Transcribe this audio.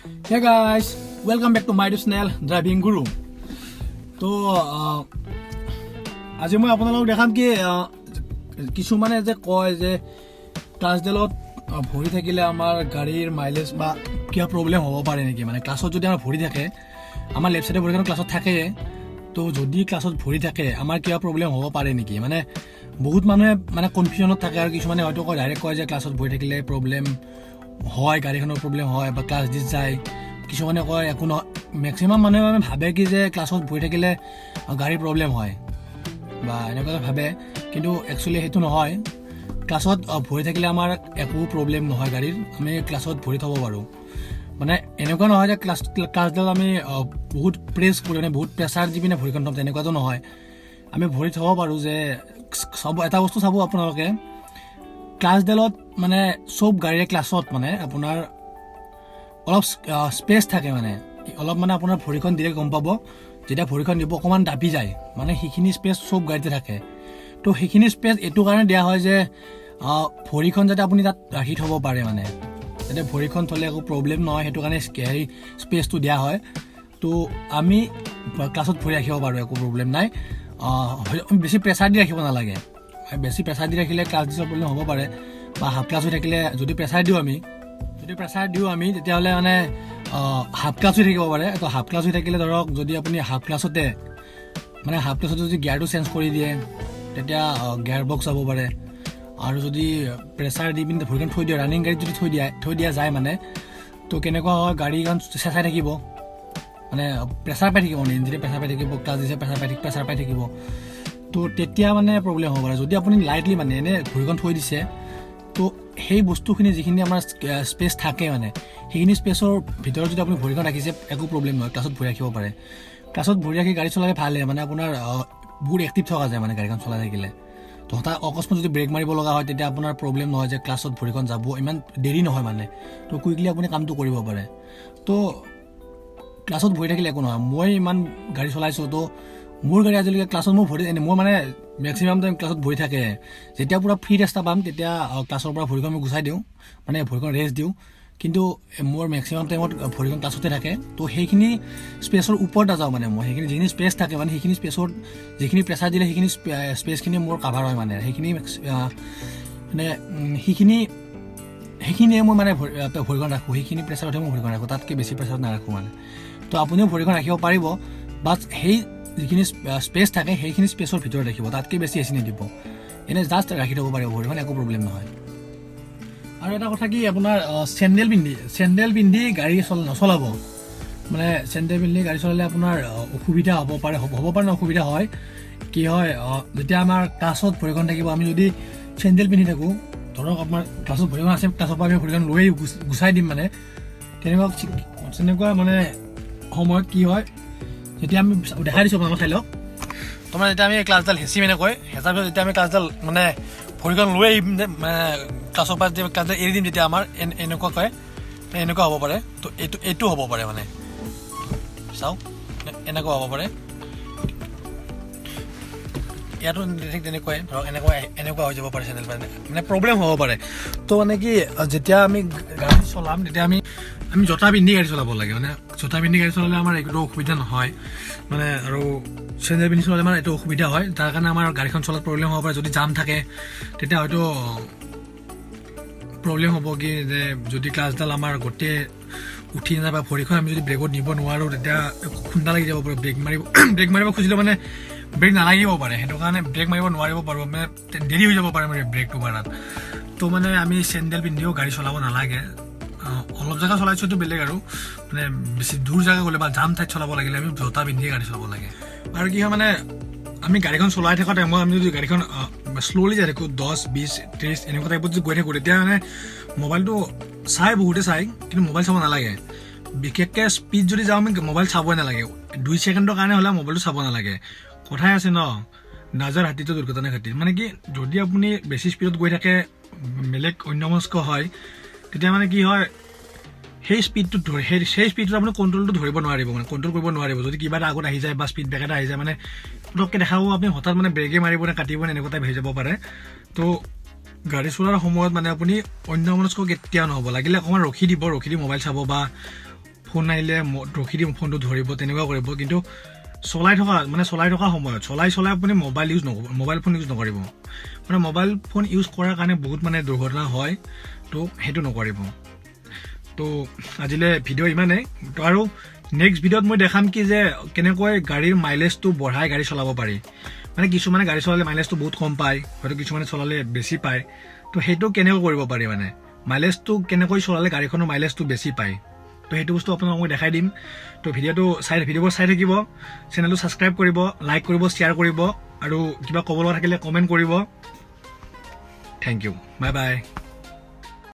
Hey guys, welcome back to my channel Driving Guru. তো আজি মই আপোনালোকক দেখাম কি কিছুমানে যে কয় যে ক্লাছডেলত ভৰি থাকিলে আমাৰ গাড়ীৰ মাইলেজ বা কিবা প্ৰব্লেম হ'ব পাৰে নেকি, মানে ক্লাছত যদি আমাৰ ভৰি থাকে, আমাৰ লেফ্ট সাইডে ভৰিখন ক্লাছত থাকে, তো যদি ক্লাছত ভৰি থাকে আমাৰ কিবা প্ৰব্লেম হ'ব পাৰে নেকি, মানে বহুত মানুহে মানে কনফিউজনত থাকে আৰু কিছুমানে হয়তো কয় ডাইৰেক্ট কয় যে ক্লাছত ভৰি থাকিলে প্ৰব্লেম হয়, গাড়ীখনৰ প্ৰব্লেম হয় বা ক্লাছ ডিছ যায়। কিছুমানে কয় একো নহয়, মেক্সিমাম মানুহে মানে ভাবে কি যে ক্লাছত ভৰি থাকিলে গাড়ীৰ প্ৰব্লেম হয় বা এনেকুৱা ভাবে, কিন্তু একচুৱেলি সেইটো নহয়। ক্লাছত ভৰি থাকিলে আমাৰ একো প্ৰব্লেম নহয় গাড়ীৰ, আমি ক্লাছত ভৰি থ'ব পাৰোঁ। মানে এনেকুৱা নহয় যে ক্লাছডাল আমি বহুত প্ৰেছ কৰি মানে বহুত প্ৰেছাৰ দি পিনে ভৰিখন থ'ম, তেনেকুৱাতো নহয়। আমি ভৰি থ'ব পাৰোঁ যে এটা বস্তু চাব আপোনালোকে, ক্লাছডালত মানে চব গাড়ীৰে ক্লাছত মানে আপোনাৰ অলপ স্পেচ থাকে, মানে অলপ মানে আপোনাৰ ভৰিখন দিলে গম পাব, যেতিয়া ভৰিখন দিব অকণমান দাবি যায়, মানে সেইখিনি স্পেচ চব গাড়ীতে থাকে। তো সেইখিনি স্পেচ এইটো কাৰণে দিয়া হয় যে ভৰিখন যাতে আপুনি তাত ৰাখি থ'ব পাৰে, মানে যাতে ভৰিখন থ'লে একো প্ৰব্লেম নহয়, সেইটো কাৰণে হেৰি স্পেচটো দিয়া হয়। তো আমি ক্লাছত ভৰি ৰাখিব পাৰোঁ, একো প্ৰব্লেম নাই। বেছি প্ৰেছাৰ দি ৰাখিব নালাগে, বেছি প্ৰেছাৰ দি ৰাখিলে ক্লাছ ডিছৰ প্ৰব্লেম হ'ব পাৰে, বা হাফ ক্লাছ হৈ থাকিলে যদি প্ৰেছাৰ দিওঁ আমি তেতিয়াহ'লে মানে হাফ ক্লাছ হৈ থাকিব পাৰে। তো হাফ ক্লাছ হৈ থাকিলে ধৰক যদি আপুনি হাফ ক্লাছতে যদি গিয়াৰটো চেঞ্জ কৰি দিয়ে তেতিয়া গিয়াৰ বক্স যাব পাৰে। আৰু যদি প্ৰেছাৰ দি পিনে ভৰিখন থৈ দিয়ে, ৰানিং গাড়ীত যদি থৈ দিয়া যায়, মানে তো কেনেকুৱা হয়, গাড়ীখন চেঁচাই থাকিব, মানে প্ৰেছাৰ পাই থাকিব, মানে ইঞ্জিনে প্ৰেছাৰ পাই থাকিব, ক্লাছ দিছে প্ৰেছাৰ পাই থাকিব। তো তেতিয়া মানে প্ৰব্লেম হ'ব পাৰে। যদি আপুনি লাইটলি মানে এনেই ভৰিখন থৈ দিছে, তো সেই বস্তুখিনি যিখিনি আমাৰ স্পেচ থাকে, মানে সেইখিনি স্পেচৰ ভিতৰত যদি আপুনি ভৰিখন ৰাখিছে একো প্ৰব্লেম নহয়, ক্লাছত ভৰি ৰাখিব পাৰে। ক্লাছত ভৰি ৰাখি গাড়ী চলালে ভালে, মানে আপোনাৰ বহুত এক্টিভ থকা যায় মানে গাড়ীখন চলাই থাকিলে। তো হঠাৎ অকস্মাত যদি ব্ৰেক মাৰিব লগা হয় তেতিয়া আপোনাৰ প্ৰব্লেম নহয় যে ক্লাছত ভৰিখন যাব, ইমান দেৰি নহয় মানে, তো কুইকলি আপুনি কামটো কৰিব পাৰে। তো ক্লাছত ভৰি থাকিলে একো নহয়। মই ইমান গাড়ী চলাইছোঁ, তো মোৰ গাড়ী আজিলৈকে ক্লাছত মোৰ মানে মেক্সিমাম টাইম ক্লাছত ভৰি থাকে। যেতিয়া পূৰা ফ্ৰী ৰাস্তা পাম তেতিয়া ক্লাছৰ পৰা ভৰিখন মই গুচাই দিওঁ, মানে ভৰিখন ৰেষ্ট দিওঁ, কিন্তু মোৰ মেক্সিমাম টাইমত ভৰিখন ক্লাছতে থাকে। তো সেইখিনি স্পেচৰ ওপৰত নাযাওঁ, মানে মই সেইখিনি যিখিনি স্পেচ থাকে, মানে সেইখিনি স্পেচত যিখিনি প্ৰেছাৰ দিলে সেইখিনি স্পেচখিনি মোৰ কাভাৰ হয়, মানে সেইখিনি মানে সেইখিনিয়ে মই মানে ভৰিখন ৰাখোঁ, সেইখিনি প্ৰেছাৰতহে মই ভৰিখন ৰাখোঁ, তাতকৈ বেছি প্ৰেছাৰত নাৰাখোঁ মানে। তো আপুনিও ভৰিখন ৰাখিব পাৰিব, বাট সেই যিখিনি স্পেচ থাকে সেইখিনি স্পেচৰ ভিতৰত ৰাখিব, তাতকৈ বেছি এচি নিদিব, এনেই জাষ্ট ৰাখি থ'ব পাৰিব ভৰিখন, একো প্ৰব্লেম নহয়। আৰু এটা কথা কি, আপোনাৰ চেণ্ডেল পিন্ধি গাড়ী নচলাব, মানে চেণ্ডেল পিন্ধি গাড়ী চলালে আপোনাৰ অসুবিধা হ'ব পাৰে অসুবিধা হয়। কি হয়, যেতিয়া আমাৰ ক্লাছত ভৰিখন থাকিব, আমি যদি চেণ্ডেল পিন্ধি থাকোঁ, ধৰক আপোনাৰ ক্লাছত ভৰিখন আছে, ক্লাছৰ পৰা আমি ভৰিখন লৈ গুচাই দিম, মানে তেনেকুৱা মানে সময়ত কি হয়, যেতিয়া আমি দেখাই দিছোঁ আপোনালোকক চাই লওক, তো মানে যেতিয়া আমি ক্লাছডাল হেঁচি মানে হেঁচাৰ পিছত যেতিয়া আমি ক্লাছডাল মানে ভৰিখন লৈ আহিম, মানে ক্লাছৰ পৰা যেতিয়া ক্লাছডাল এৰি দিম, তেতিয়া আমাৰ এনেকুৱা হ'ব পাৰে। তো এইটো হ'ব পাৰে, মানে চাওক এনেকুৱা হ'ব পাৰে, ইয়াতো ঠিক তেনেকুৱাই ধৰক এনেকুৱা হৈ যাব পাৰে, চেণ্ডেল মানে প্ৰব্লেম হ'ব পাৰে। তো মানে কি, যেতিয়া আমি গাড়ী চলাম তেতিয়া আমি জোতা পিন্ধি গাড়ী চলাব লাগে, মানে জোতা পিন্ধি গাড়ী চলালে আমাৰ একো অসুবিধা নহয়, মানে আৰু চেণ্ডেল পিন্ধি চলালে আমাৰ এইটো অসুবিধা হয়, তাৰ কাৰণে আমাৰ গাড়ীখন চলাত প্ৰব্লেম হ'ব পাৰে। যদি জাম থাকে তেতিয়া হয়তো প্ৰব্লেম হ'ব কি, যে যদি ক্লাছডাল আমাৰ গোটেই উঠি নাযায় বা ভৰিখন আমি যদি ব্ৰেকত নিব নোৱাৰোঁ, তেতিয়া খুন্দা লাগি যাব পাৰে। ব্ৰেক মাৰিব খুজিলেও মানে ব্ৰেক নালাগিব পাৰে, সেইটো কাৰণে ব্ৰেক মাৰিব নোৱাৰিব পাৰোঁ, মানে দেৰি হৈ যাব পাৰে মানে ব্ৰেকটো মাৰাত। তো মানে আমি চেণ্ডেল পিন্ধিও গাড়ী চলাব নালাগে। অলপ জেগা চলাইছোঁতো বেলেগ, আৰু মানে বেছি দূৰ জেগা গ'লে বা জাম ঠাইত চলাব লাগিলে আমি জোতা পিন্ধিয়ে গাড়ী চলাব লাগে। আৰু কি হয়, মানে আমি গাড়ীখন চলাই থকা টাইমত আমি যদি গাড়ীখন শ্ল'লি যাই থাকোঁ, 10, 20, 30 এনেকুৱা টাইপত যদি গৈ থাকোঁ, তেতিয়া মানে মোবাইলটো বহুতে চাই, কিন্তু মোবাইল চাব নালাগে। বিশেষকৈ স্পীড যদি যাওঁ আমি মোবাইল চাবই নালাগে, 2 ছেকেণ্ডৰ কাৰণে হ'লে মোবাইলটো চাব নালাগে। কথাই আছে ন, নাজাৰ হাতীটো দুৰ্ঘটনা ঘাটি, মানে কি যদি আপুনি বেছি স্পীডত গৈ থাকে, বেলেগ অন্যমনস্ক হয়, তেতিয়া মানে কি হয়, সেই স্পীডটোত আপুনি কণ্ট্ৰলটো ধৰিব নোৱাৰিব, মানে কণ্ট্ৰল কৰিব নোৱাৰিব। যদি কিবা এটা আগত আহি যায় বা স্পীড ব্ৰেক এটা আহি যায়, মানে পটককৈ দেখাব আপুনি হঠাৎ মানে ব্ৰেকে মাৰিব নে কাটিব নে, এনেকুৱা টাইপ হৈ যাব পাৰে। তো গাড়ী চলোৱাৰ সময়ত মানে আপুনি অন্যমনস্ক কেতিয়াও নহ'ব, লাগিলে অকণমান ৰখি দি মোবাইল চাব বা ফোন আহিলে ৰখি দিম, ফোনটো ধৰিব, তেনেকুৱা কৰিব। কিন্তু চলাই থকা সময়ত চলাই আপুনি মোবাইল ফোন ইউজ নকৰিব। মানে মোবাইল ফোন ইউজ কৰাৰ কাৰণে বহুত মানে দুৰ্ঘটনা হয়, তো সেইটো নকৰিব। তো আজিলৈ ভিডিঅ' ইমানেই। তো আৰু নেক্সট ভিডিঅ'ত মই দেখাম কি যে কেনেকৈ গাড়ীৰ মাইলেজটো বঢ়াই গাড়ী চলাব পাৰি। মানে কিছুমানে গাড়ী চলালে মাইলেজটো বহুত কম পায়, হয়তো কিছুমানে চলালে বেছি পায়। তো সেইটো কেনেকৈ কৰিব পাৰি, মানে মাইলেজটো কেনেকৈ চলালে গাড়ীখনৰ মাইলেজটো বেছি পায়। তো সেইটো বস্তু আপোনালোকক মই দেখাই দিম। তো ভিডিঅ'বোৰ চাই থাকিব, চেনেলটো ছাবস্ক্ৰাইব কৰিব, লাইক কৰিব, শ্বেয়াৰ কৰিব, আৰু কিবা ক'ব লগা থাকিলে কমেণ্ট কৰিব। Thank you, bye by.